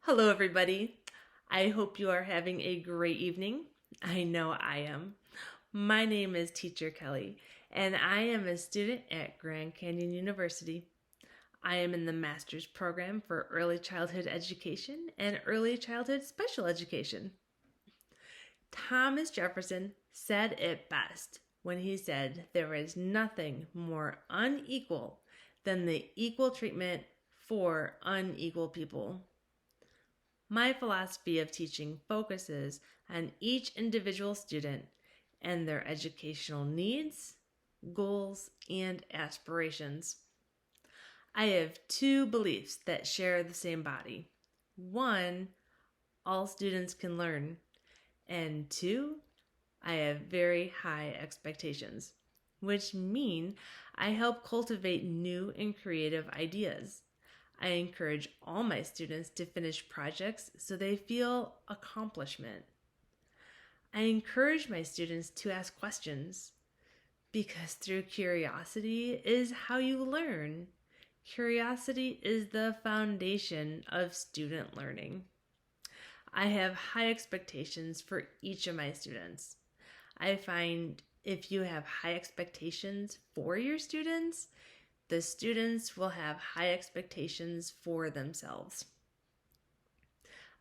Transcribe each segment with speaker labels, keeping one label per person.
Speaker 1: Hello, everybody. I hope you are having a great evening. I know I am. My name is Teacher Kelly, and I am a student at Grand Canyon University. I am in the master's program for early childhood education and early childhood special education. Thomas Jefferson said it best when he said there is nothing more unequal than the equal treatment for unequal people. My philosophy of teaching focuses on each individual student and their educational needs, goals, and aspirations. I have two beliefs that share the same body. One, all students can learn, and two, I have very high expectations, which mean I help cultivate new and creative ideas. I encourage all my students to finish projects so they feel accomplishment. I encourage my students to ask questions because through curiosity is how you learn. Curiosity is the foundation of student learning. I have high expectations for each of my students. I find if you have high expectations for your students, the students will have high expectations for themselves.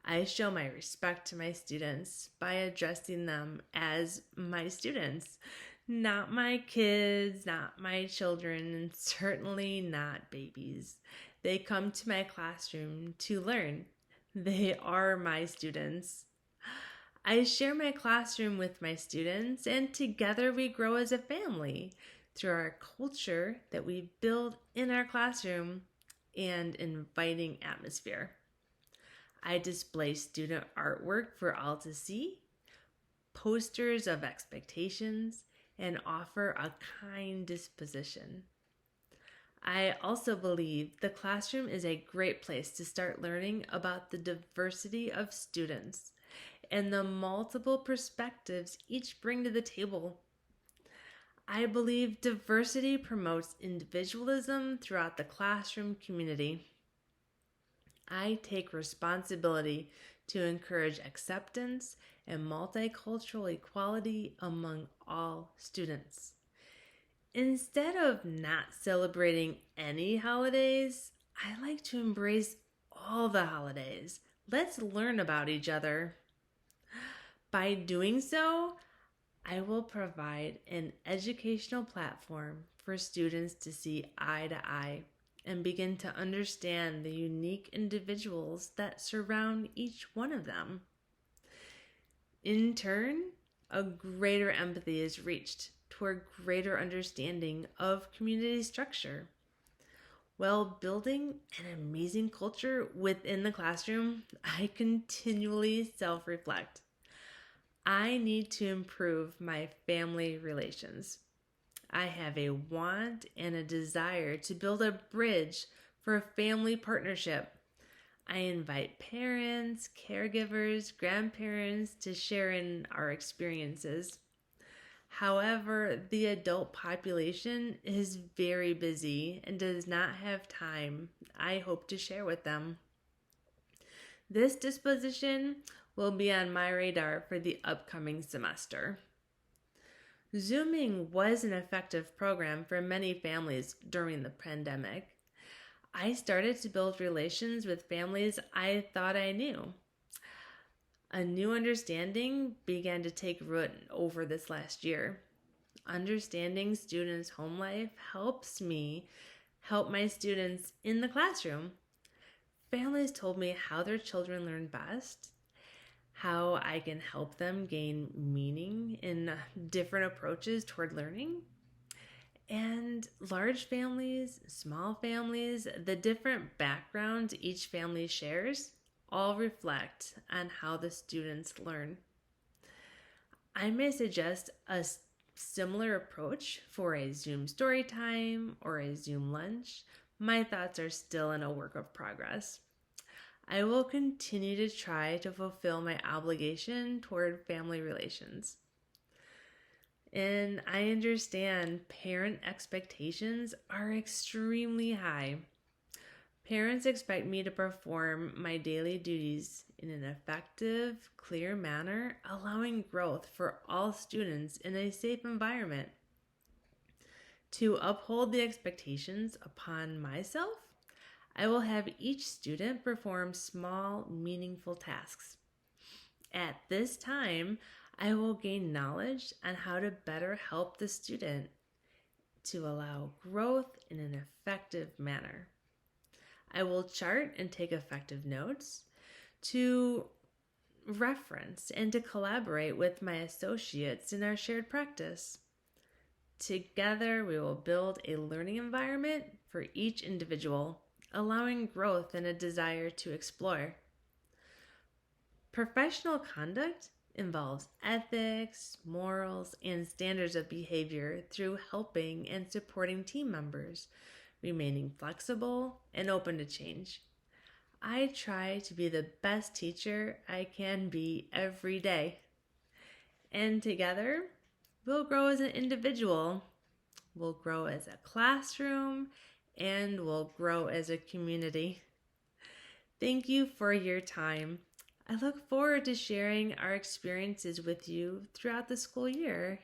Speaker 1: I show my respect to my students by addressing them as my students, not my kids, not my children, and certainly not babies. They come to my classroom to learn. They are my students. I share my classroom with my students, and together we grow as a family through our culture that we build in our classroom and inviting atmosphere. I display student artwork for all to see, posters of expectations, and offer a kind disposition. I also believe the classroom is a great place to start learning about the diversity of students and the multiple perspectives each bring to the table. I believe diversity promotes individualism throughout the classroom community. I take responsibility to encourage acceptance and multicultural equality among all students. Instead of not celebrating any holidays, I like to embrace all the holidays. Let's learn about each other. By doing so, I will provide an educational platform for students to see eye to eye and begin to understand the unique individuals that surround each one of them. In turn, a greater empathy is reached toward greater understanding of community structure. While building an amazing culture within the classroom, I continually self-reflect. I need to improve my family relations. I have a want and a desire to build a bridge for a family partnership. I invite parents, caregivers, grandparents to share in our experiences. However, the adult population is very busy and does not have time I hope to share with them. This disposition will be on my radar for the upcoming semester. Zooming was an effective program for many families during the pandemic. I started to build relations with families I thought I knew. A new understanding began to take root over this last year. Understanding students' home life helps me help my students in the classroom. Families told me how their children learn best, how I can help them gain meaning in different approaches toward learning. And large families, small families, the different backgrounds each family shares all reflect on how the students learn. I may suggest a similar approach for a Zoom story time or a Zoom lunch. My thoughts are still in a work of progress. I will continue to try to fulfill my obligation toward family relations. And I understand parent expectations are extremely high. Parents expect me to perform my daily duties in an effective, clear manner, allowing growth for all students in a safe environment. To uphold the expectations upon myself, I will have each student perform small, meaningful tasks. At this time, I will gain knowledge on how to better help the student to allow growth in an effective manner. I will chart and take effective notes to reference and to collaborate with my associates in our shared practice. Together, we will build a learning environment for each individual, allowing growth and a desire to explore. Professional conduct involves ethics, morals, and standards of behavior through helping and supporting team members, remaining flexible and open to change. I try to be the best teacher I can be every day. And together, we'll grow as an individual, we'll grow as a classroom, and we'll grow as a community. Thank you for your time. I look forward to sharing our experiences with you throughout the school year.